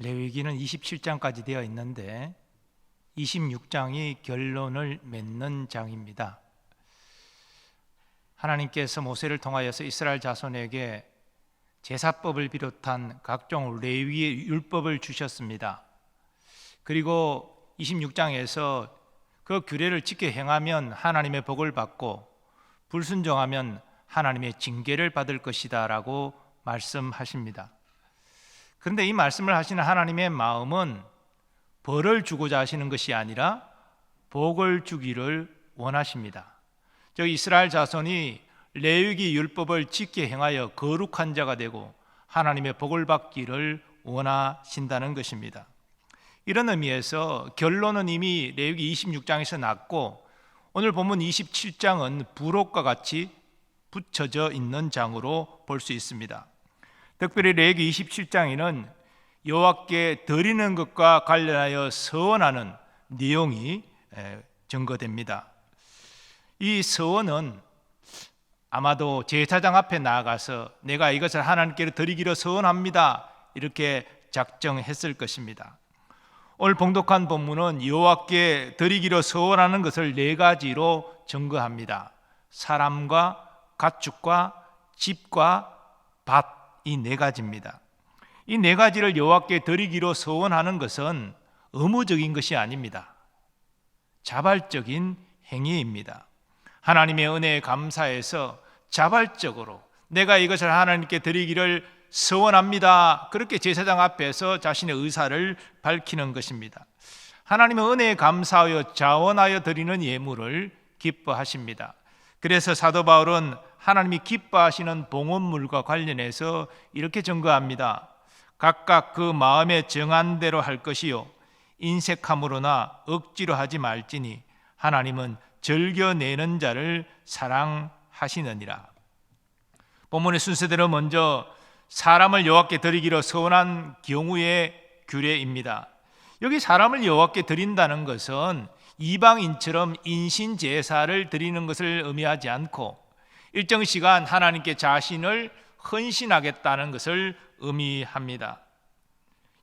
레위기는 27장까지 되어 있는데 26장이 결론을 맺는 장입니다. 하나님께서 모세를 통하여서 이스라엘 자손에게 제사법을 비롯한 각종 레위의 율법을 주셨습니다. 그리고 26장에서 그 규례를 지켜 행하면 하나님의 복을 받고 불순종하면 하나님의 징계를 받을 것이다 라고 말씀하십니다. 그런데 이 말씀을 하시는 하나님의 마음은 벌을 주고자 하시는 것이 아니라 복을 주기를 원하십니다. 즉 이스라엘 자손이 레위기 율법을 지켜 행하여 거룩한 자가 되고 하나님의 복을 받기를 원하신다는 것입니다. 이런 의미에서 결론은 이미 레위기 26장에서 났고 오늘 본문 27장은 부록과 같이 붙여져 있는 장으로 볼 수 있습니다. 특별히 레위기 27장에는 여호와께 드리는 것과 관련하여 서원하는 내용이 증거됩니다. 이 서원은 아마도 제사장 앞에 나아가서 내가 이것을 하나님께 드리기로 서원합니다 이렇게 작정했을 것입니다. 오늘 봉독한 본문은 여호와께 드리기로 서원하는 것을 네 가지로 증거합니다. 사람과 가축과 집과 밭, 이 네 가지입니다. 이 네 가지를 여호와께 드리기로 서원하는 것은 의무적인 것이 아닙니다. 자발적인 행위입니다. 하나님의 은혜에 감사해서 자발적으로 내가 이것을 하나님께 드리기를 서원합니다. 그렇게 제사장 앞에서 자신의 의사를 밝히는 것입니다. 하나님의 은혜에 감사하여 자원하여 드리는 예물을 기뻐하십니다. 그래서 사도 바울은 하나님이 기뻐하시는 봉헌물과 관련해서 이렇게 증거합니다. 각각 그 마음에 정한 대로 할 것이요 인색함으로나 억지로 하지 말지니 하나님은 즐겨내는 자를 사랑하시느니라. 본문의 순서대로 먼저 사람을 여호와께 드리기로 서원한 경우의 규례입니다. 여기 사람을 여호와께 드린다는 것은 이방인처럼 인신 제사를 드리는 것을 의미하지 않고 일정 시간 하나님께 자신을 헌신하겠다는 것을 의미합니다.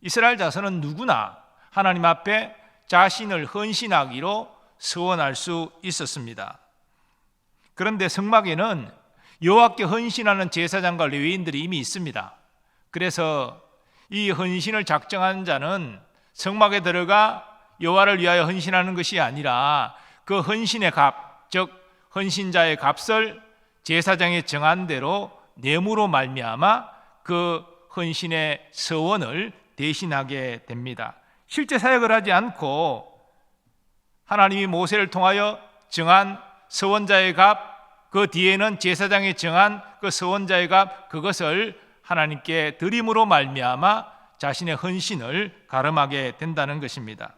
이스라엘 자손은 누구나 하나님 앞에 자신을 헌신하기로 서원할 수 있었습니다. 그런데 성막에는 여호와께 헌신하는 제사장과 레위인들이 이미 있습니다. 그래서 이 헌신을 작정한 자는 성막에 들어가 여호와를 위하여 헌신하는 것이 아니라 그 헌신의 값, 즉 헌신자의 값을 제사장이 정한 대로 뇌물로 말미암아 그 헌신의 서원을 대신하게 됩니다. 실제 사역을 하지 않고 하나님이 모세를 통하여 정한 서원자의 값, 그 뒤에는 제사장이 정한 그 서원자의 값, 그것을 하나님께 드림으로 말미암아 자신의 헌신을 가름하게 된다는 것입니다.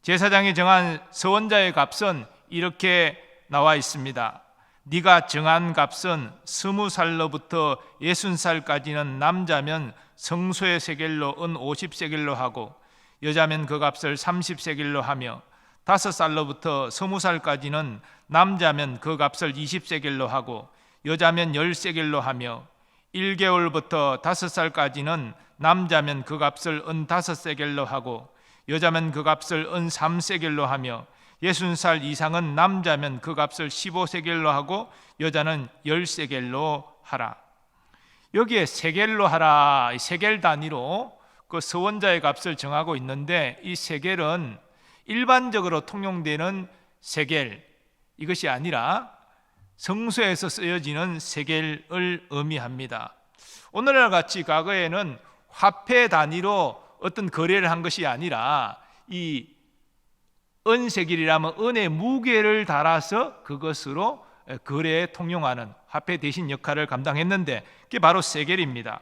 제사장이 정한 서원자의 값은 이렇게 나와 있습니다. 네가 정한 값은 20살로부터 60살까지는 남자면 성소의 세겔로 은 50세겔로 하고 여자면 그 값을 30세겔로 하며 5살로부터 20살까지는 남자면 그 값을 20세겔로 하고 여자면 10세겔로 하며 1개월부터 5살까지는 남자면 그 값을 은 5세겔로 하고 여자면 그 값을 은 3세겔로 하며 60살 이상은 남자면 그 값을 15세겔로 하고 여자는 10세겔로 하라. 여기에 세겔로 하라, 세겔 단위로 그 서원자의 값을 정하고 있는데 이 세겔은 일반적으로 통용되는 세겔, 이것이 아니라 성소에서 쓰여지는 세겔을 의미합니다. 오늘날 같이 과거에는 화폐 단위로 어떤 거래를 한 것이 아니라 이 은세겔이라면 은의 무게를 달아서 그것으로 거래에 통용하는 화폐 대신 역할을 감당했는데 그게 바로 세겔입니다.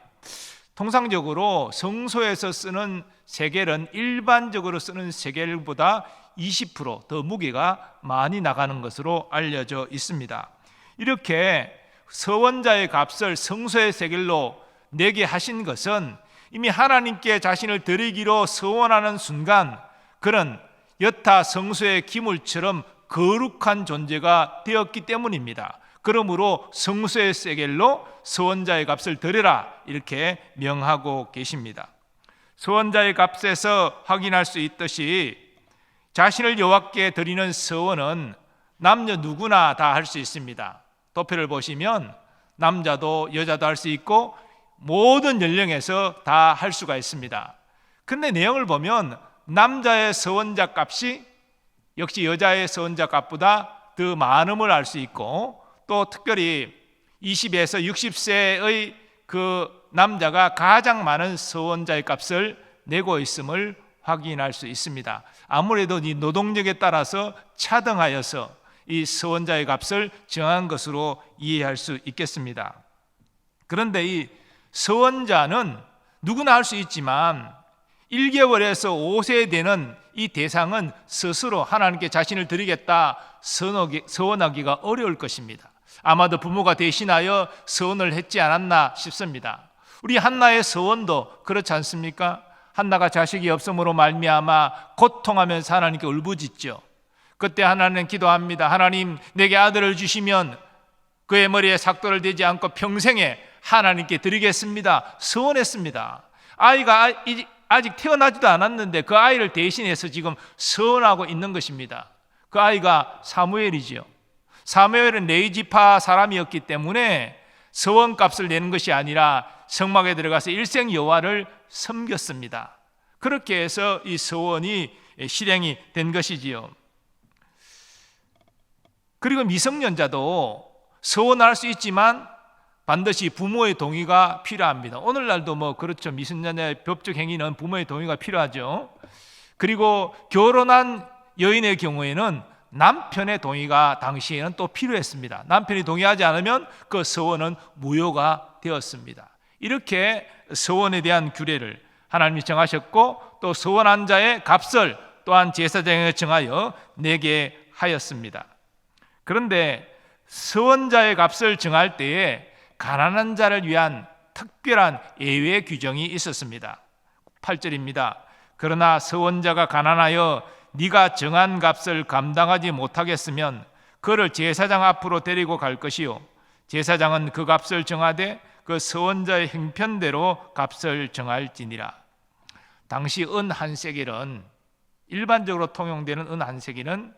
통상적으로 성소에서 쓰는 세겔은 일반적으로 쓰는 세겔보다 20% 무게가 많이 나가는 것으로 알려져 있습니다. 이렇게 서원자의 값을 성소의 세겔로 내게 하신 것은 이미 하나님께 자신을 드리기로 서원하는 순간 그런 여타 성소의 기물처럼 거룩한 존재가 되었기 때문입니다. 그러므로 성소의 세겔로 서원자의 값을 드려라 이렇게 명하고 계십니다. 서원자의 값에서 확인할 수 있듯이 자신을 여호와께 드리는 서원은 남녀 누구나 다 할 수 있습니다. 도표를 보시면 남자도 여자도 할 수 있고 모든 연령에서 다 할 수가 있습니다. 그런데 내용을 보면 남자의 서원자 값이 역시 여자의 서원자 값보다 더 많음을 알 수 있고, 또 특별히 20에서 60세의 그 남자가 가장 많은 서원자의 값을 내고 있음을 확인할 수 있습니다. 아무래도 이 노동력에 따라서 차등하여서 이 서원자의 값을 정한 것으로 이해할 수 있겠습니다. 그런데 이 서원자는 누구나 할 수 있지만 1개월에서 5세 되는 이 대상은 스스로 하나님께 자신을 드리겠다 서원하기가 어려울 것입니다. 아마도 부모가 대신하여 서원을 했지 않았나 싶습니다. 우리 한나의 서원도 그렇지 않습니까? 한나가 자식이 없음으로 말미암아 고통하면서 하나님께 울부짖죠. 그때 하나님은 기도합니다. 하나님, 내게 아들을 주시면 그의 머리에 삭도를 대지 않고 평생에 하나님께 드리겠습니다. 서원했습니다. 아이가 아직 태어나지도 않았는데 그 아이를 대신해서 지금 서원하고 있는 것입니다. 그 아이가 사무엘이지요. 사무엘은 레위지파 사람이었기 때문에 서원값을 내는 것이 아니라 성막에 들어가서 일생 여호와를 섬겼습니다. 그렇게 해서 이 서원이 실행이 된 것이지요. 그리고 미성년자도 서원할 수 있지만 반드시 부모의 동의가 필요합니다. 오늘날도 그렇죠. 미성년자의 법적 행위는 부모의 동의가 필요하죠. 그리고 결혼한 여인의 경우에는 남편의 동의가 당시에는 또 필요했습니다. 남편이 동의하지 않으면 그 서원은 무효가 되었습니다. 이렇게 서원에 대한 규례를 하나님이 정하셨고, 또 서원한 자의 값을 또한 제사장에게 정하여 내게 하였습니다. 그런데 서원자의 값을 정할 때에 가난한 자를 위한 특별한 예외 규정이 있었습니다. 8절입니다. 그러나 서원자가 가난하여 네가 정한 값을 감당하지 못하겠으면 그를 제사장 앞으로 데리고 갈 것이요, 제사장은 그 값을 정하되 그 서원자의 형편대로 값을 정할지니라. 당시 은 한 세겔은, 일반적으로 통용되는 은 한 세겔은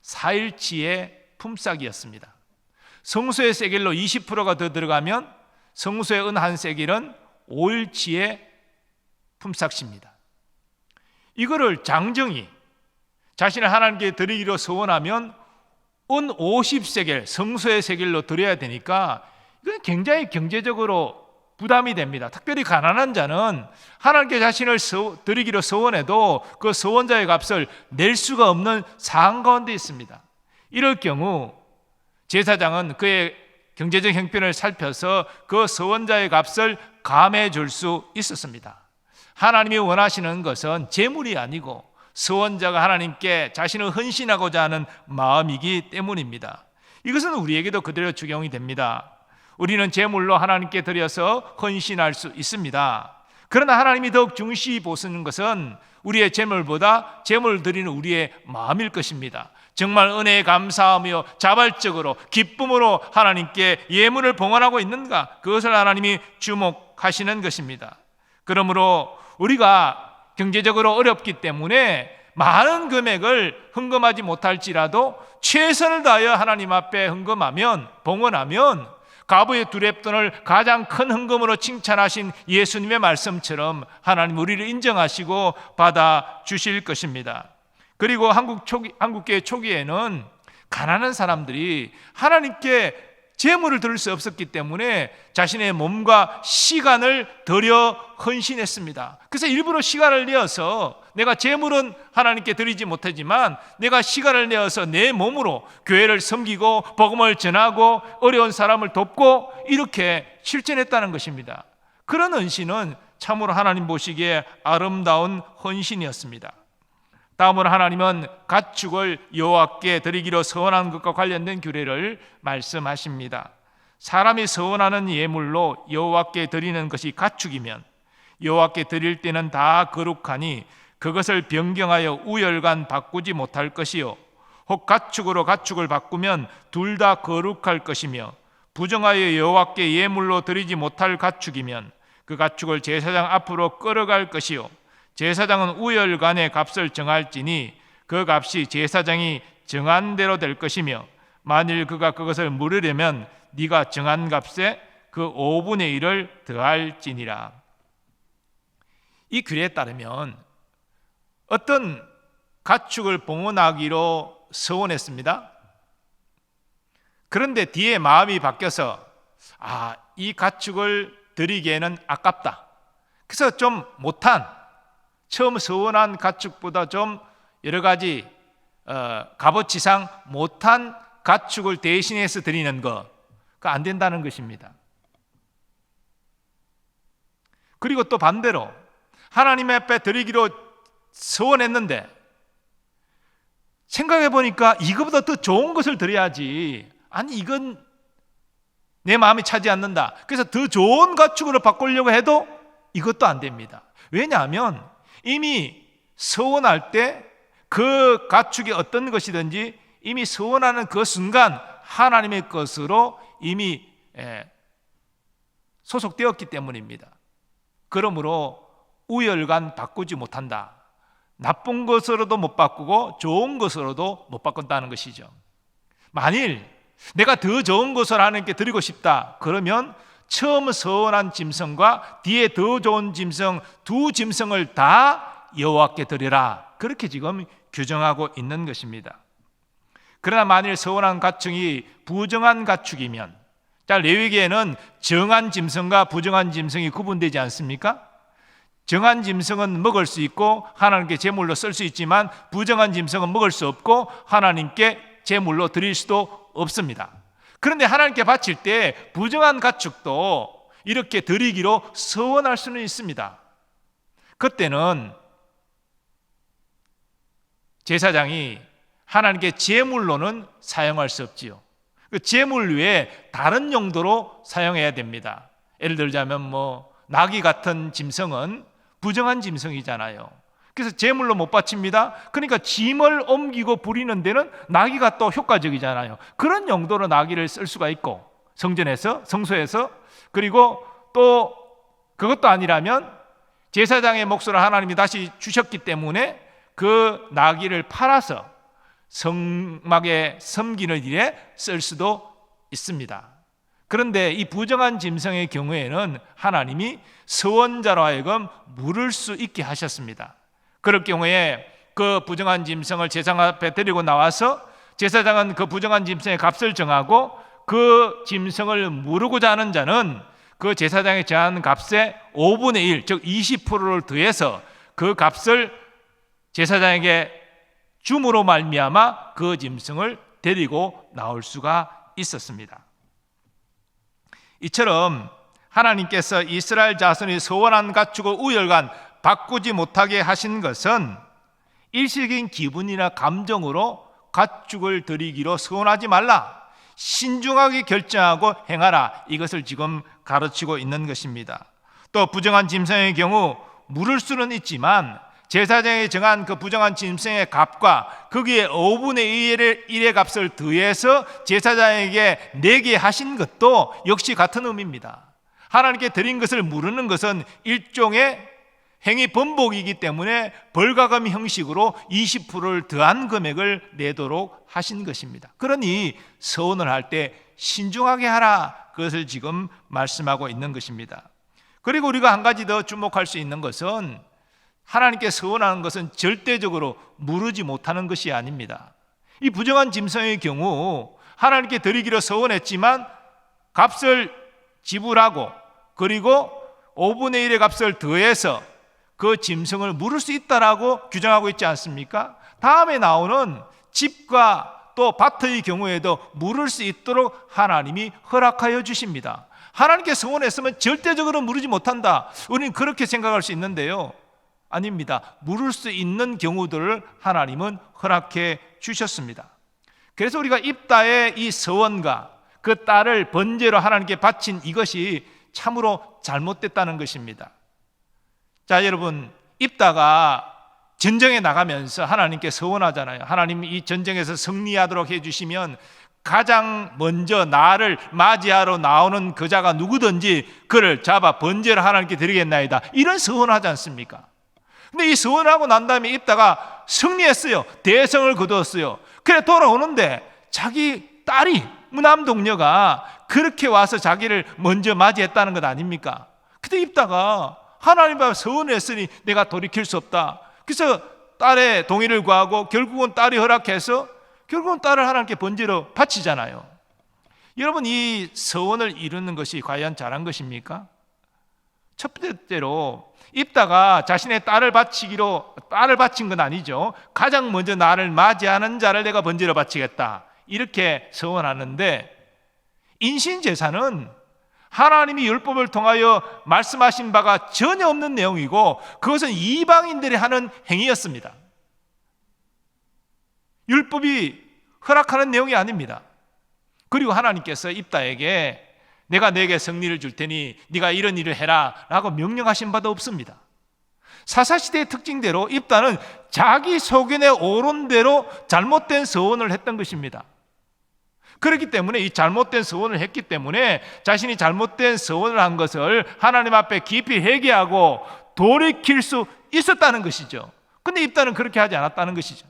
4일치의 품삯이었습니다. 성소의 세겔로 20%가 더 들어가면 성소의 은 한 세겔은 5일치의 품삯입니다. 이거를 장정이 자신을 하나님께 드리기로 서원하면 은 50세겔, 성소의 세겔로 드려야 되니까 이건 굉장히 경제적으로 부담이 됩니다. 특별히 가난한 자는 하나님께 자신을 드리기로 서원해도 그 서원자의 값을 낼 수가 없는 상황 가운데 있습니다. 이럴 경우 제사장은 그의 경제적 형편을 살펴서 그 서원자의 값을 감해 줄 수 있었습니다. 하나님이 원하시는 것은 재물이 아니고 서원자가 하나님께 자신을 헌신하고자 하는 마음이기 때문입니다. 이것은 우리에게도 그대로 적용이 됩니다. 우리는 재물로 하나님께 드려서 헌신할 수 있습니다. 그러나 하나님이 더욱 중시 보시는 것은 우리의 재물보다 재물을 드리는 우리의 마음일 것입니다. 정말 은혜에 감사하며 자발적으로 기쁨으로 하나님께 예물을 봉헌하고 있는가, 그것을 하나님이 주목하시는 것입니다. 그러므로 우리가 경제적으로 어렵기 때문에 많은 금액을 헌금하지 못할지라도 최선을 다하여 하나님 앞에 헌금하면, 봉헌하면 가부의 두 렙돈을 가장 큰 헌금으로 칭찬하신 예수님의 말씀처럼 하나님 우리를 인정하시고 받아주실 것입니다. 그리고 한국교회 초기에는 가난한 사람들이 하나님께 재물을 드릴 수 없었기 때문에 자신의 몸과 시간을 들여 헌신했습니다. 그래서 일부러 시간을 내어서, 내가 재물은 하나님께 드리지 못하지만 내가 시간을 내어서 내 몸으로 교회를 섬기고 복음을 전하고 어려운 사람을 돕고 이렇게 실천했다는 것입니다. 그런 헌신은 참으로 하나님 보시기에 아름다운 헌신이었습니다. 다음으로 하나님은 가축을 여호와께 드리기로 서원한 것과 관련된 규례를 말씀하십니다. 사람이 서원하는 예물로 여호와께 드리는 것이 가축이면 여호와께 드릴 때는 다 거룩하니 그것을 변경하여 우열간 바꾸지 못할 것이요, 혹 가축으로 가축을 바꾸면 둘 다 거룩할 것이며, 부정하여 여호와께 예물로 드리지 못할 가축이면 그 가축을 제사장 앞으로 끌어갈 것이요 제사장은 우열간의 값을 정할지니 그 값이 제사장이 정한 대로 될 것이며 만일 그가 그것을 물으려면 네가 정한 값에 그 5분의 1을 더할지니라. 이 규례에 따르면 어떤 가축을 봉헌하기로 서원했습니다. 그런데 뒤에 마음이 바뀌어서 이 가축을 드리기에는 아깝다. 그래서 좀 못한, 처음 서원한 가축보다 좀 여러 가지 값어치상 못한 가축을 대신해서 드리는 거, 그거 안 된다는 것입니다. 그리고 또 반대로 하나님 앞에 드리기로 서원했는데 생각해 보니까 이거보다 더 좋은 것을 드려야지. 아니 이건 내 마음이 차지 않는다. 그래서 더 좋은 가축으로 바꾸려고 해도 이것도 안 됩니다. 왜냐하면 이미 서원할 때 그 가축이 어떤 것이든지 이미 서원하는 그 순간 하나님의 것으로 이미 소속되었기 때문입니다. 그러므로 우열간 바꾸지 못한다. 나쁜 것으로도 못 바꾸고 좋은 것으로도 못 바꾼다는 것이죠. 만일 내가 더 좋은 것을 하나님께 드리고 싶다 그러면 처음 서원한 짐승과 뒤에 더 좋은 짐승 두 짐승을 다 여호와께 드리라, 그렇게 지금 규정하고 있는 것입니다. 그러나 만일 서원한 가축이 부정한 가축이면, 자, 레위기에는 정한 짐승과 부정한 짐승이 구분되지 않습니까? 정한 짐승은 먹을 수 있고 하나님께 제물로 쓸 수 있지만 부정한 짐승은 먹을 수 없고 하나님께 제물로 드릴 수도 없습니다. 그런데 하나님께 바칠 때 부정한 가축도 이렇게 드리기로 서원할 수는 있습니다. 그때는 제사장이 하나님께 제물로는 사용할 수 없지요. 그 제물 외에 다른 용도로 사용해야 됩니다. 예를 들자면 나귀 같은 짐승은 부정한 짐승이잖아요. 그래서 제물로 못 바칩니다. 그러니까 짐을 옮기고 부리는 데는 나귀가 또 효과적이잖아요. 그런 용도로 나귀를 쓸 수가 있고, 성소에서, 그리고 또 그것도 아니라면 제사장의 몫을 하나님이 다시 주셨기 때문에 그 나귀를 팔아서 성막에 섬기는 일에 쓸 수도 있습니다. 그런데 이 부정한 짐승의 경우에는 하나님이 서원자로 하여금 물을 수 있게 하셨습니다. 그럴 경우에 그 부정한 짐승을 제사장 앞에 데리고 나와서 제사장은 그 부정한 짐승의 값을 정하고 그 짐승을 물으고자 하는 자는 그 제사장이 정한 값의 5분의 1, 즉 20%를 더해서 그 값을 제사장에게 줌으로 말미암아 그 짐승을 데리고 나올 수가 있었습니다. 이처럼 하나님께서 이스라엘 자손이 서원한 가축을 우열간 바꾸지 못하게 하신 것은 일시적인 기분이나 감정으로 가축을 드리기로 서원하지 말라, 신중하게 결정하고 행하라, 이것을 지금 가르치고 있는 것입니다. 또 부정한 짐승의 경우 물을 수는 있지만 제사장이 정한 그 부정한 짐승의 값과 거기에 5분의 1의 값을 더해서 제사장에게 내게 하신 것도 역시 같은 의미입니다. 하나님께 드린 것을 물으는 것은 일종의 행위 번복이기 때문에 벌과금 형식으로 20%를 더한 금액을 내도록 하신 것입니다. 그러니 서원을 할 때 신중하게 하라, 그것을 지금 말씀하고 있는 것입니다. 그리고 우리가 한 가지 더 주목할 수 있는 것은 하나님께 서원하는 것은 절대적으로 무르지 못하는 것이 아닙니다. 이 부정한 짐승의 경우 하나님께 드리기로 서원했지만 값을 지불하고 그리고 5분의 1의 값을 더해서 그 짐승을 물을 수 있다라고 규정하고 있지 않습니까? 다음에 나오는 집과 또 밭의 경우에도 물을 수 있도록 하나님이 허락하여 주십니다. 하나님께 서원했으면 절대적으로 무르지 못한다, 우리는 그렇게 생각할 수 있는데요, 아닙니다. 물을 수 있는 경우들을 하나님은 허락해 주셨습니다. 그래서 우리가 입다의 이 서원과 그 딸을 번제로 하나님께 바친 이것이 참으로 잘못됐다는 것입니다. 자, 여러분, 입다가 전쟁에 나가면서 하나님께 서원하잖아요. 하나님 이 전쟁에서 승리하도록 해주시면 가장 먼저 나를 맞이하러 나오는 그 자가 누구든지 그를 잡아 번제를 하나님께 드리겠나이다, 이런 서원을 하지 않습니까? 근데 이 서원을 하고 난 다음에 입다가 승리했어요. 대성을 거두었어요. 그래 돌아오는데 자기 딸이, 무남동녀가 그렇게 와서 자기를 먼저 맞이했다는 것 아닙니까? 그때 입다가 하나님 앞에 서원을 했으니 내가 돌이킬 수 없다. 그래서 딸의 동의를 구하고 결국은 딸이 허락해서 결국은 딸을 하나님께 번제로 바치잖아요. 여러분, 이 서원을 이루는 것이 과연 잘한 것입니까? 첫 번째로 입다가 자신의 딸을 바친 건 아니죠. 가장 먼저 나를 맞이하는 자를 내가 번제로 바치겠다, 이렇게 서원하는데, 인신제사는 하나님이 율법을 통하여 말씀하신 바가 전혀 없는 내용이고 그것은 이방인들이 하는 행위였습니다. 율법이 허락하는 내용이 아닙니다. 그리고 하나님께서 입다에게 내가 너에게 승리를 줄 테니 네가 이런 일을 해라 라고 명령하신 바도 없습니다. 사사시대의 특징대로 입다는 자기 소견에 오른 대로 잘못된 서원을 했던 것입니다. 그렇기 때문에 이 잘못된 서원을 했기 때문에 자신이 잘못된 서원을 한 것을 하나님 앞에 깊이 회개하고 돌이킬 수 있었다는 것이죠. 근데 입다는 그렇게 하지 않았다는 것이죠.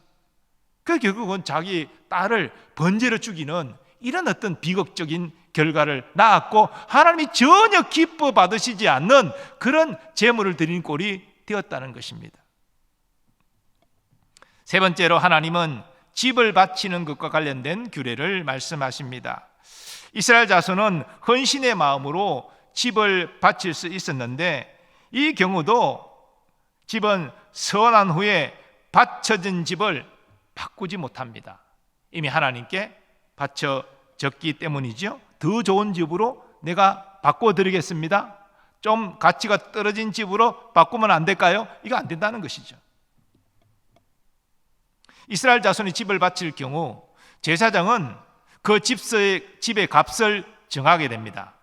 그 결국은 자기 딸을 번제로 죽이는 이런 어떤 비극적인 결과를 낳았고 하나님이 전혀 기뻐 받으시지 않는 그런 제물을 드린 꼴이 되었다는 것입니다. 세 번째로 하나님은 집을 바치는 것과 관련된 규례를 말씀하십니다. 이스라엘 자손은 헌신의 마음으로 집을 바칠 수 있었는데 이 경우도 집은 선한 후에 바쳐진 집을 바꾸지 못합니다. 이미 하나님께 바쳐졌기 때문이죠. 더 좋은 집으로 내가 바꿔드리겠습니다. 좀 가치가 떨어진 집으로 바꾸면 안 될까요? 이거 안 된다는 것이죠. 이스라엘 자손이 집을 바칠 경우 제사장은 그 집의 값을 정하게 됩니다.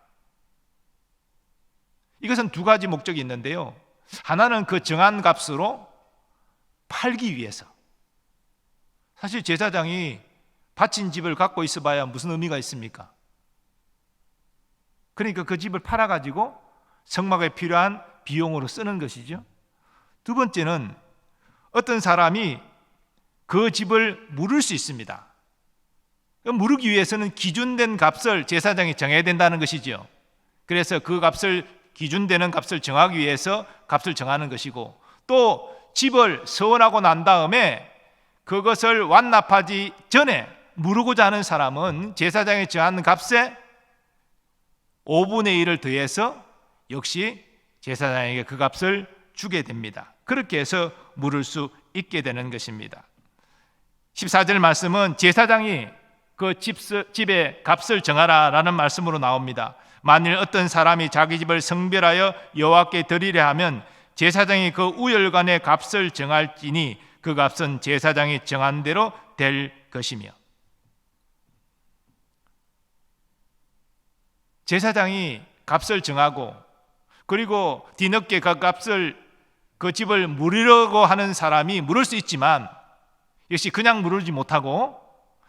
이것은 두 가지 목적이 있는데요. 하나는 그 정한 값으로 팔기 위해서. 사실 제사장이 바친 집을 갖고 있어 봐야 무슨 의미가 있습니까? 그러니까 그 집을 팔아가지고 성막에 필요한 비용으로 쓰는 것이죠. 두 번째는 어떤 사람이 그 집을 물을 수 있습니다. 물기 위해서는 기준된 값을 제사장이 정해야 된다는 것이죠. 그래서 그 값을, 기준되는 값을 정하기 위해서 값을 정하는 것이고, 또 집을 서원하고 난 다음에 그것을 완납하지 전에 물고자 하는 사람은 제사장이 정하는 값에 5분의 1을 더해서 역시 제사장에게 그 값을 주게 됩니다. 그렇게 해서 물을 수 있게 되는 것입니다. 14절 말씀은 제사장이 그 집의 값을 정하라라는 말씀으로 나옵니다. 만일 어떤 사람이 자기 집을 성별하여 여호와께 드리려 하면 제사장이 그 우열간의 값을 정할지니 그 값은 제사장이 정한 대로 될 것이며. 제사장이 값을 정하고 그리고 뒤늦게 그 집을 물으려고 하는 사람이 물을 수 있지만 역시 그냥 물으지 못하고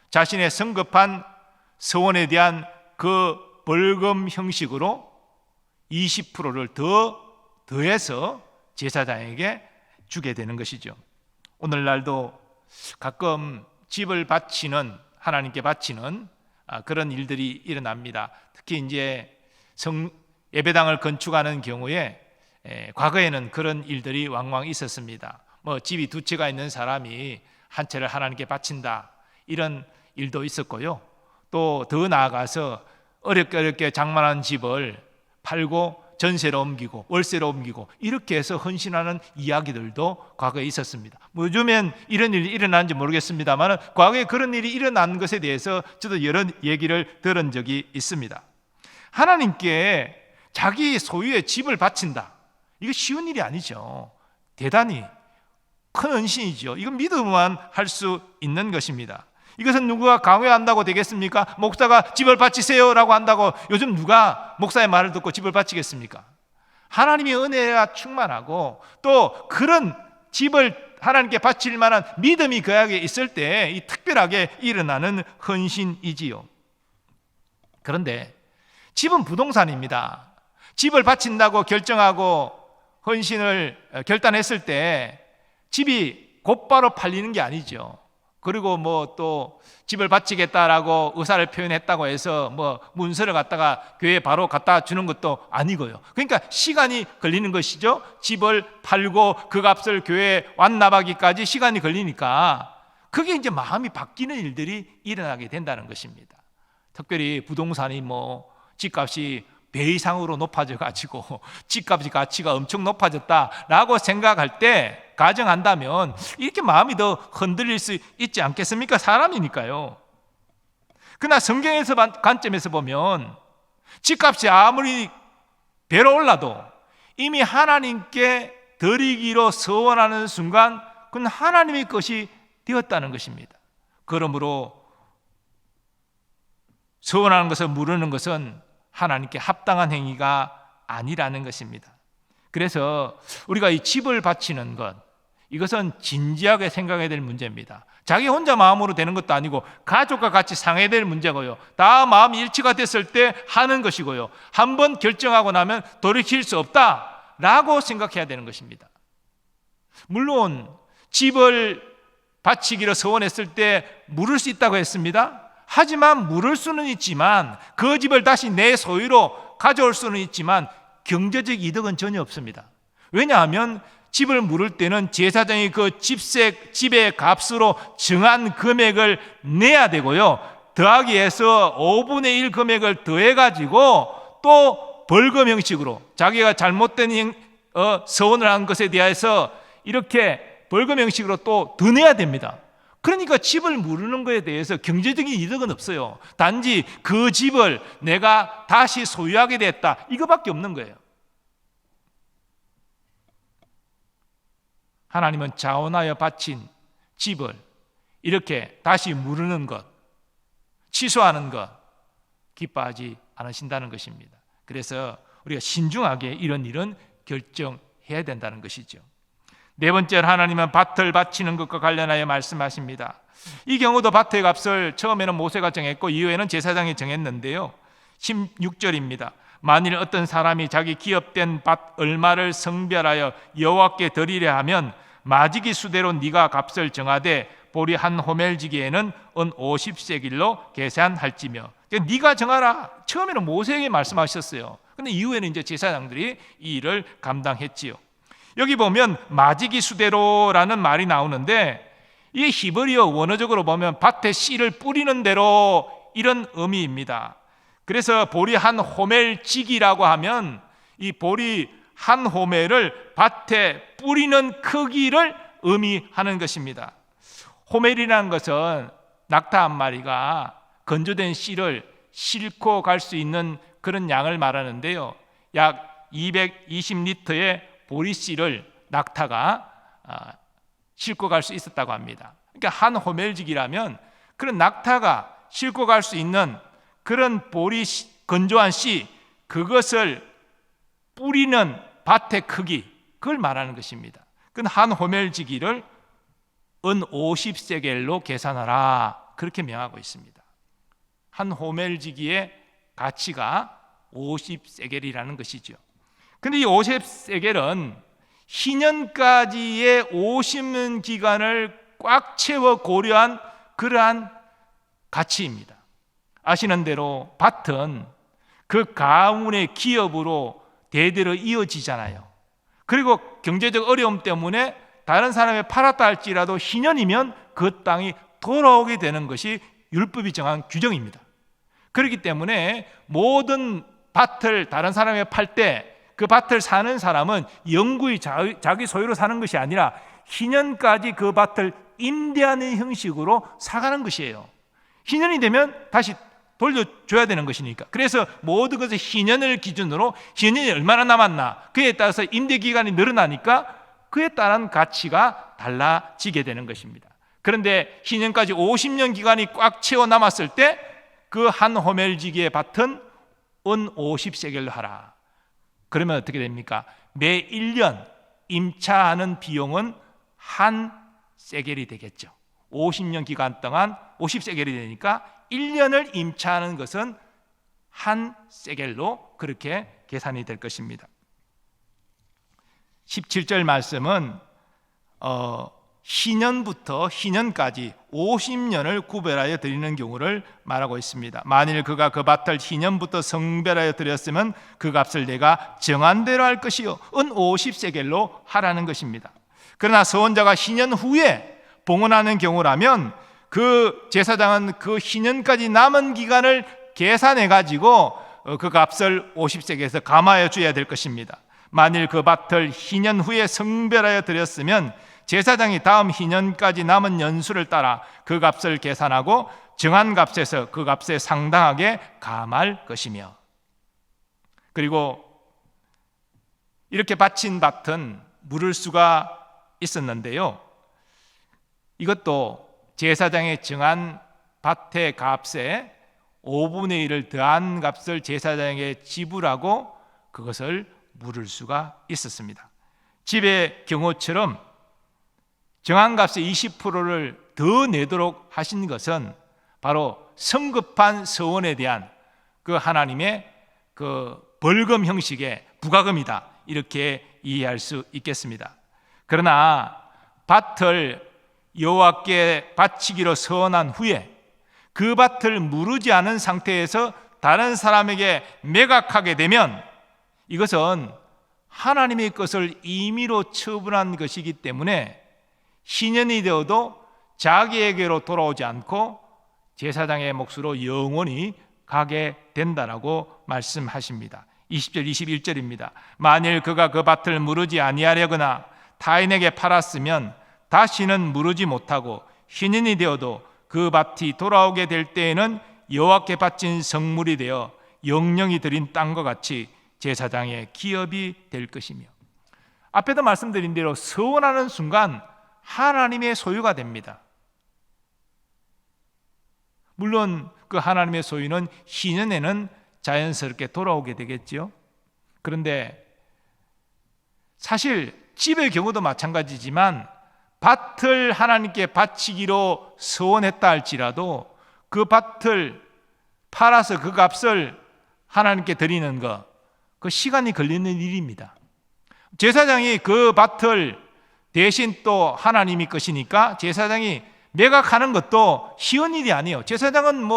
자신의 성급한 서원에 대한 그 벌금 형식으로 20%를 더해서 제사장에게 주게 되는 것이죠. 오늘날도 가끔 집을 바치는, 하나님께 바치는 그런 일들이 일어납니다. 특히 이제 예배당을 건축하는 경우에 과거에는 그런 일들이 왕왕 있었습니다. 집이 두 채가 있는 사람이 한 채를 하나님께 바친다, 이런 일도 있었고요. 또 더 나아가서 어렵게 장만한 집을 팔고 전세로 옮기고 월세로 옮기고 이렇게 해서 헌신하는 이야기들도 과거에 있었습니다. 요즘엔 이런 일이 일어나는지 모르겠습니다만 과거에 그런 일이 일어난 것에 대해서 저도 여러 얘기를 들은 적이 있습니다. 하나님께 자기 소유의 집을 바친다, 이거 쉬운 일이 아니죠. 대단히 큰 헌신이죠. 이건 믿음만 할 수 있는 것입니다. 이것은 누가 강요한다고 되겠습니까? 목사가 집을 바치세요라고 한다고 요즘 누가 목사의 말을 듣고 집을 바치겠습니까? 하나님의 은혜가 충만하고 또 그런 집을 하나님께 바칠 만한 믿음이 그에게 있을 때 이 특별하게 일어나는 헌신이지요. 그런데 집은 부동산입니다. 집을 바친다고 결정하고 헌신을 결단했을 때 집이 곧바로 팔리는 게 아니죠. 그리고 뭐 또 집을 바치겠다라고 의사를 표현했다고 해서 뭐 문서를 갖다가 교회에 바로 갖다 주는 것도 아니고요. 그러니까 시간이 걸리는 것이죠. 집을 팔고 그 값을 교회에 완납하기까지 시간이 걸리니까 그게 이제 마음이 바뀌는 일들이 일어나게 된다는 것입니다. 특별히 부동산이 뭐 집값이 배 이상으로 높아져 가지고 집값이 가치가 엄청 높아졌다라고 생각할 때 가정한다면 이렇게 마음이 더 흔들릴 수 있지 않겠습니까? 사람이니까요. 그러나 성경에서 관점에서 보면 집값이 아무리 배로 올라도 이미 하나님께 드리기로 서원하는 순간 그건 하나님의 것이 되었다는 것입니다. 그러므로 서원하는 것을 무르는 것은 하나님께 합당한 행위가 아니라는 것입니다. 그래서 우리가 이 집을 바치는 것, 이것은 진지하게 생각해야 될 문제입니다. 자기 혼자 마음으로 되는 것도 아니고 가족과 같이 상해야 될 문제고요. 다 마음이 일치가 됐을 때 하는 것이고요. 한번 결정하고 나면 돌이킬 수 없다라고 생각해야 되는 것입니다. 물론 집을 바치기로 서원했을 때 물을 수 있다고 했습니다. 하지만 물을 수는 있지만 그 집을 다시 내 소유로 가져올 수는 있지만 경제적 이득은 전혀 없습니다. 왜냐하면 집을 물을 때는 제사장이 그 집의 값으로 정한 금액을 내야 되고요. 더하기 해서 5분의 1 금액을 더해가지고 또 벌금 형식으로 자기가 잘못된 서원을 한 것에 대해서 이렇게 벌금 형식으로 또 더 내야 됩니다. 그러니까 집을 무르는 것에 대해서 경제적인 이득은 없어요. 단지 그 집을 내가 다시 소유하게 됐다, 이거밖에 없는 거예요. 하나님은 자원하여 바친 집을 이렇게 다시 무르는 것, 취소하는 것 기뻐하지 않으신다는 것입니다. 그래서 우리가 신중하게 이런 일은 결정해야 된다는 것이죠. 네 번째로 하나님은 밭을 바치는 것과 관련하여 말씀하십니다. 이 경우도 밭의 값을 처음에는 모세가 정했고 이후에는 제사장이 정했는데요. 16절입니다. 만일 어떤 사람이 자기 기업된 밭 얼마를 성별하여 여호와께 드리려 하면 마지기 수대로 네가 값을 정하되 보리 한 호멜지기에는 은 50세길로 계산할지며. 네가 정하라. 처음에는 모세에게 말씀하셨어요. 근데 이후에는 이제 제사장들이 이 일을 감당했지요. 여기 보면 마지기 수대로라는 말이 나오는데 이 히브리어 원어적으로 보면 밭에 씨를 뿌리는 대로 이런 의미입니다. 그래서 보리 한 호멜지기라고 하면 이 보리 한 호멜을 밭에 뿌리는 크기를 의미하는 것입니다. 호멜이라는 것은 낙타 한 마리가 건조된 씨를 싣고 갈 수 있는 그런 양을 말하는데요. 약 220리터의 보리씨를 낙타가 싣고 갈 수 있었다고 합니다. 그러니까 한 호멜지기라면 그런 낙타가 싣고 갈 수 있는 그런 보리 건조한 씨, 그것을 뿌리는 밭의 크기, 그걸 말하는 것입니다. 그 한 호멜지기를 은 50세겔로 계산하라, 그렇게 명하고 있습니다. 한 호멜지기의 가치가 50세겔이라는 것이죠. 근데 이 50세겔은 희년까지의 50년 기간을 꽉 채워 고려한 그러한 가치입니다. 아시는 대로 밭은 그 가문의 기업으로 대대로 이어지잖아요. 그리고 경제적 어려움 때문에 다른 사람에 팔았다 할지라도 희년이면 그 땅이 돌아오게 되는 것이 율법이 정한 규정입니다. 그렇기 때문에 모든 밭을 다른 사람에 팔 때 그 밭을 사는 사람은 영구히 자기 소유로 사는 것이 아니라 희년까지 그 밭을 임대하는 형식으로 사가는 것이에요. 희년이 되면 다시 돌려줘야 되는 것이니까. 그래서 모든 것을 희년을 기준으로 희년이 얼마나 남았나, 그에 따라서 임대기간이 늘어나니까 그에 따른 가치가 달라지게 되는 것입니다. 그런데 희년까지 50년 기간이 꽉 채워 남았을 때 그 한 호멜지기의 밭은 은 50세겔로 하라. 그러면 어떻게 됩니까? 매 1년 임차하는 비용은 한 세겔이 되겠죠. 50년 기간 동안 50세겔이 되니까 1년을 임차하는 것은 한 세겔로 그렇게 계산이 될 것입니다. 17절 말씀은 희년부터 희년까지 50년을 구별하여 드리는 경우를 말하고 있습니다. 만일 그가 그 밭을 희년부터 성별하여 드렸으면 그 값을 내가 정한 대로 할 것이요 은 50세겔로 하라는 것입니다. 그러나 서원자가 희년 후에 봉헌하는 경우라면 그 제사장은 그 희년까지 남은 기간을 계산해 가지고 그 값을 50세겔에서 감하여 줘야 될 것입니다. 만일 그 밭을 희년 후에 성별하여 드렸으면 제사장이 다음 희년까지 남은 연수를 따라 그 값을 계산하고 정한 값에서 그 값에 상당하게 감할 것이며, 그리고 이렇게 바친 밭은 물을 수가 있었는데요, 이것도 제사장이 정한 밭의 값에 5분의 1을 더한 값을 제사장에게 지불하고 그것을 물을 수가 있었습니다. 집의 경우처럼 정한 값의 20%를 더 내도록 하신 것은 바로 성급한 서원에 대한 그 하나님의 그 벌금 형식의 부과금이다, 이렇게 이해할 수 있겠습니다. 그러나 밭을 여호와께 바치기로 서원한 후에 그 밭을 무르지 않은 상태에서 다른 사람에게 매각하게 되면 이것은 하나님의 것을 임의로 처분한 것이기 때문에 희년이 되어도 자기에게로 돌아오지 않고 제사장의 몫으로 영원히 가게 된다라고 말씀하십니다. 20절 21절입니다. 만일 그가 그 밭을 무르지 아니하려거나 타인에게 팔았으면 다시는 무르지 못하고 희년이 되어도 그 밭이 돌아오게 될 때에는 여호와께 바친 성물이 되어 영령이 드린 땅과 같이 제사장의 기업이 될 것이며, 앞에도 말씀드린 대로 서원하는 순간 하나님의 소유가 됩니다. 물론 그 하나님의 소유는 희년에는 자연스럽게 돌아오게 되겠죠. 그런데 사실 집의 경우도 마찬가지지만 밭을 하나님께 바치기로 서원했다 할지라도 그 밭을 팔아서 그 값을 하나님께 드리는 것, 그 시간이 걸리는 일입니다. 제사장이 그 밭을 대신 또 하나님이 것이니까 제사장이 매각하는 것도 쉬운 일이 아니에요. 제사장은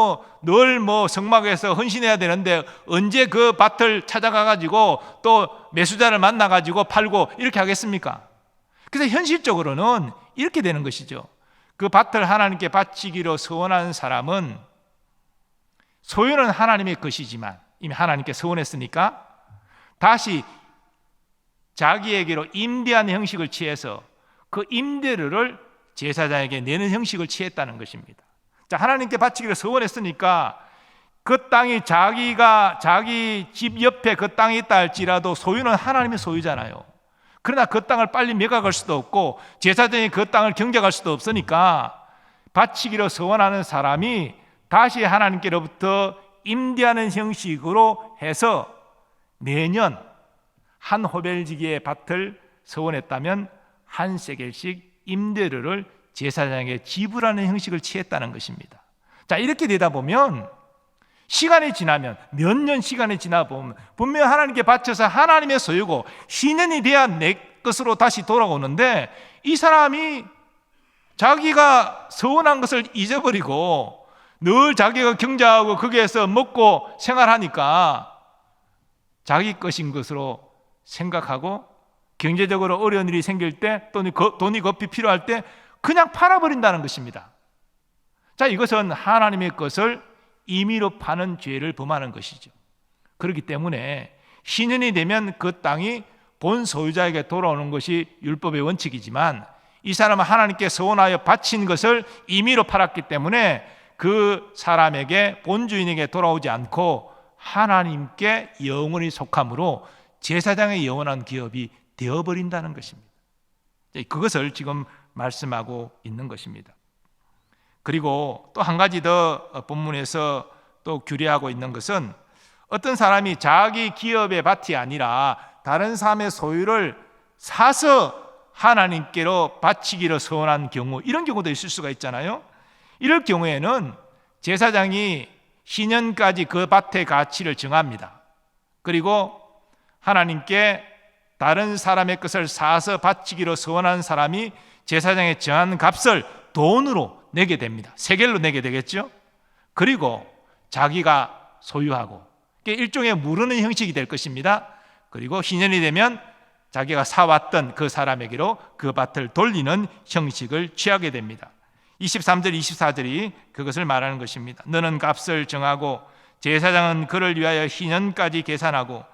늘 성막에서 헌신해야 되는데 언제 그 밭을 찾아가 가지고 또 매수자를 만나 가지고 팔고 이렇게 하겠습니까? 그래서 현실적으로는 이렇게 되는 것이죠. 그 밭을 하나님께 바치기로 서원한 사람은 소유는 하나님의 것이지만 이미 하나님께 서원했으니까 다시 자기에게로 임대하는 형식을 취해서 그 임대료를 제사장에게 내는 형식을 취했다는 것입니다. 자, 하나님께 바치기로 서원했으니까 그 땅이 자기 집 옆에 그 땅이 있다 할지라도 소유는 하나님의 소유잖아요. 그러나 그 땅을 빨리 매각할 수도 없고 제사장이 그 땅을 경작할 수도 없으니까 바치기로 서원하는 사람이 다시 하나님께로부터 임대하는 형식으로 해서 매년 한 호벨지기의 밭을 서원했다면 한 세겔씩 임대료를 제사장에게 지불하는 형식을 취했다는 것입니다. 자, 이렇게 되다 보면 시간이 지나면 몇 년 시간이 지나 보면 분명 하나님께 바쳐서 하나님의 소유고 희년이 돼야 내 것으로 다시 돌아오는데 이 사람이 자기가 서원한 것을 잊어버리고 늘 자기가 경작하고 거기에서 먹고 생활하니까 자기 것인 것으로 생각하고 경제적으로 어려운 일이 생길 때 돈이 급히 필요할 때 그냥 팔아버린다는 것입니다. 자, 이것은 하나님의 것을 임의로 파는 죄를 범하는 것이죠. 그렇기 때문에 희년이 되면 그 땅이 본 소유자에게 돌아오는 것이 율법의 원칙이지만 이 사람은 하나님께 서원하여 바친 것을 임의로 팔았기 때문에 그 사람에게 본주인에게 돌아오지 않고 하나님께 영원히 속함으로 제사장의 영원한 기업이 되어버린다는 것입니다. 그것을 지금 말씀하고 있는 것입니다. 그리고 또 한 가지 더 본문에서 또 규례하고 있는 것은 어떤 사람이 자기 기업의 밭이 아니라 다른 사람의 소유를 사서 하나님께로 바치기로 서원한 경우, 이런 경우도 있을 수가 있잖아요. 이럴 경우에는 제사장이 희년까지 그 밭의 가치를 정합니다. 그리고 하나님께 다른 사람의 것을 사서 바치기로 서원한 사람이 제사장에 정한 값을 돈으로 내게 됩니다. 세겔로 내게 되겠죠. 그리고 자기가 소유하고 일종의 무르는 형식이 될 것입니다. 그리고 희년이 되면 자기가 사왔던 그 사람에게로 그 밭을 돌리는 형식을 취하게 됩니다. 23절 24절이 그것을 말하는 것입니다. 너는 값을 정하고 제사장은 그를 위하여 희년까지 계산하고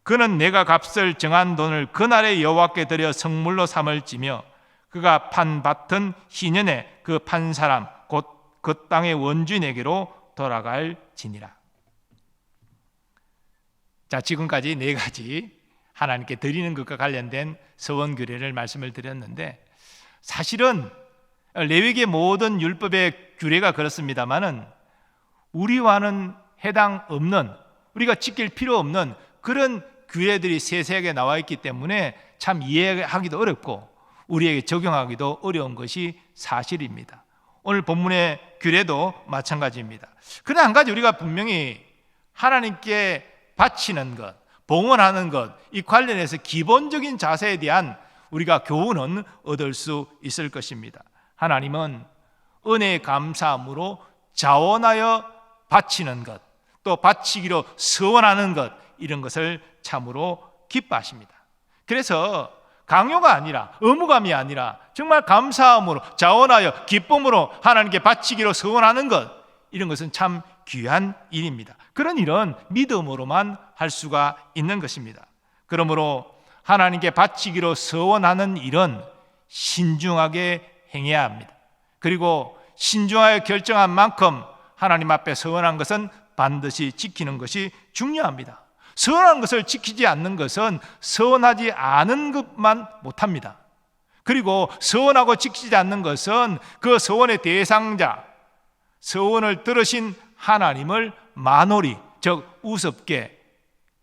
그는 내가 값을 정한 돈을 그날에 여호와께 드려 성물로 삼을지며 그가 판 밭은 희년에 그 판 사람 곧 그 땅의 원주인에게로 돌아갈지니라. 자, 지금까지 네 가지 하나님께 드리는 것과 관련된 서원 규례를 말씀을 드렸는데, 사실은 레위기의 모든 율법의 규례가 그렇습니다만은 우리와는 해당 없는, 우리가 지킬 필요 없는 그런 규례들이 세세하게 나와 있기 때문에 참 이해하기도 어렵고 우리에게 적용하기도 어려운 것이 사실입니다. 오늘 본문의 규례도 마찬가지입니다. 그러나 한 가지 우리가 분명히 하나님께 바치는 것, 봉헌하는 것, 이 관련해서 기본적인 자세에 대한 우리가 교훈은 얻을 수 있을 것입니다. 하나님은 은혜에 감사함으로 자원하여 바치는 것, 또 바치기로 서원하는 것, 이런 것을 참으로 기뻐하십니다. 그래서 강요가 아니라, 의무감이 아니라 정말 감사함으로 자원하여 기쁨으로 하나님께 바치기로 서원하는 것, 이런 것은 참 귀한 일입니다. 그런 일은 믿음으로만 할 수가 있는 것입니다. 그러므로 하나님께 바치기로 서원하는 일은 신중하게 행해야 합니다. 그리고 신중하여 결정한 만큼 하나님 앞에 서원한 것은 반드시 지키는 것이 중요합니다. 서원한 것을 지키지 않는 것은 서원하지 않은 것만 못합니다. 그리고 서원하고 지키지 않는 것은 그 서원의 대상자, 서원을 들으신 하나님을 만홀히, 즉 우습게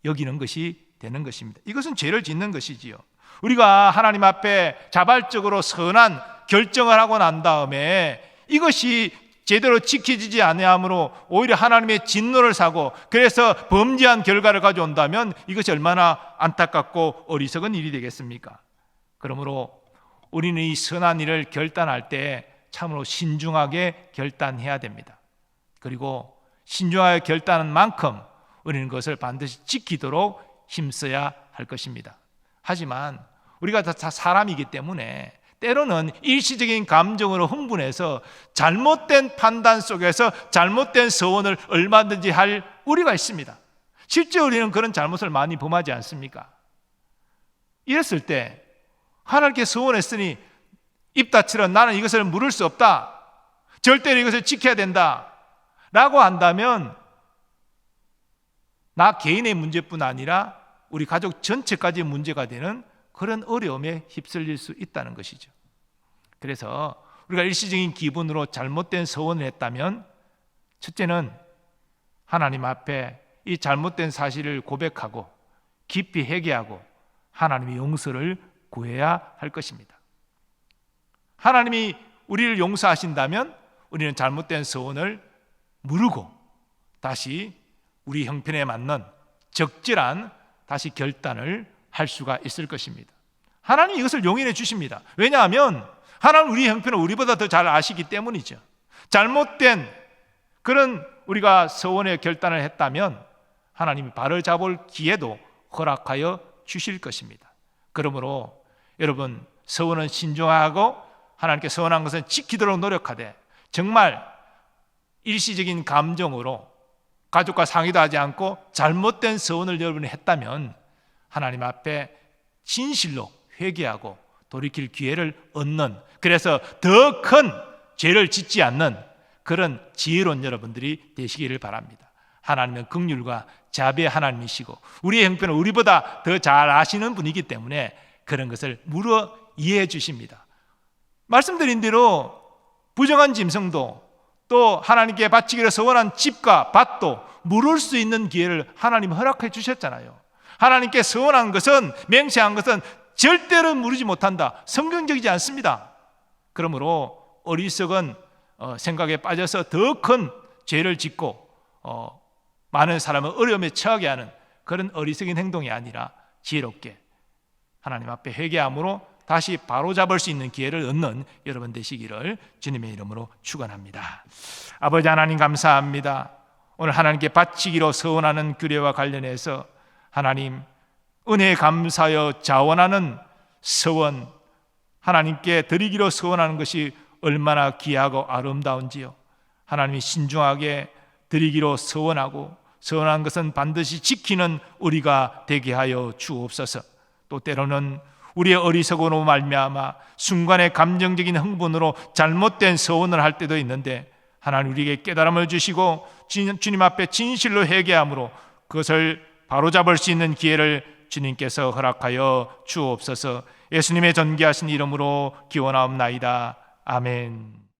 여기는 것이 되는 것입니다. 이것은 죄를 짓는 것이지요. 우리가 하나님 앞에 자발적으로 선한 결정을 하고 난 다음에 이것이 제대로 지켜지지 아니하므로 오히려 하나님의 진노를 사고 그래서 범죄한 결과를 가져온다면 이것이 얼마나 안타깝고 어리석은 일이 되겠습니까? 그러므로 우리는 이 선한 일을 결단할 때 참으로 신중하게 결단해야 됩니다. 그리고 신중하게 결단한 만큼 우리는 그것을 반드시 지키도록 힘써야 할 것입니다. 하지만 우리가 다 사람이기 때문에 때로는 일시적인 감정으로 흥분해서 잘못된 판단 속에서 잘못된 서원을 얼마든지 할 우리가 있습니다. 실제 우리는 그런 잘못을 많이 범하지 않습니까? 이랬을 때 하나님께 서원했으니 입 닫히려 나는 이것을 물을 수 없다, 절대로 이것을 지켜야 된다 라고 한다면 나 개인의 문제뿐 아니라 우리 가족 전체까지 문제가 되는 그런 어려움에 휩쓸릴 수 있다는 것이죠. 그래서 우리가 일시적인 기분으로 잘못된 서원을 했다면 첫째는 하나님 앞에 이 잘못된 사실을 고백하고 깊이 회개하고 하나님의 용서를 구해야 할 것입니다. 하나님이 우리를 용서하신다면 우리는 잘못된 서원을 무르고 다시 우리 형편에 맞는 적절한 다시 결단을 할 수가 있을 것입니다. 하나님이 이것을 용인해 주십니다. 왜냐하면 하나님은 우리 형편을 우리보다 더 잘 아시기 때문이죠. 잘못된 그런 우리가 서원의 결단을 했다면 하나님이 발을 잡을 기회도 허락하여 주실 것입니다. 그러므로 여러분, 서원은 신중하고 하나님께 서원한 것은 지키도록 노력하되 정말 일시적인 감정으로 가족과 상의도 하지 않고 잘못된 서원을 여러분이 했다면 하나님 앞에 진실로 회개하고 돌이킬 기회를 얻는, 그래서 더 큰 죄를 짓지 않는 그런 지혜로운 여러분들이 되시기를 바랍니다. 하나님은 긍휼과 자비의 하나님이시고 우리의 형편을 우리보다 더 잘 아시는 분이기 때문에 그런 것을 물어 이해해 주십니다. 말씀드린 대로 부정한 짐승도 또 하나님께 바치기로 서원한 집과 밭도 물을 수 있는 기회를 하나님 허락해 주셨잖아요. 하나님께 서원한 것은, 맹세한 것은 절대로 무르지 못한다. 성경적이지 않습니다. 그러므로 어리석은 생각에 빠져서 더 큰 죄를 짓고 많은 사람을 어려움에 처하게 하는 그런 어리석은 행동이 아니라 지혜롭게 하나님 앞에 회개함으로 다시 바로잡을 수 있는 기회를 얻는 여러분 되시기를 주님의 이름으로 축원합니다. 아버지 하나님 감사합니다. 오늘 하나님께 바치기로 서원하는 규례와 관련해서 하나님 은혜에 감사하여 자원하는 서원, 하나님께 드리기로 서원하는 것이 얼마나 귀하고 아름다운지요. 하나님이 신중하게 드리기로 서원하고 서원한 것은 반드시 지키는 우리가 되게 하여 주옵소서. 또 때로는 우리의 어리석음으로 말미암아 순간의 감정적인 흥분으로 잘못된 서원을 할 때도 있는데 하나님 우리에게 깨달음을 주시고 주님 앞에 진실로 회개함으로 그것을 바로잡을 수 있는 기회를 주님께서 허락하여 주옵소서. 예수님의 존귀하신 이름으로 기원하옵나이다. 아멘.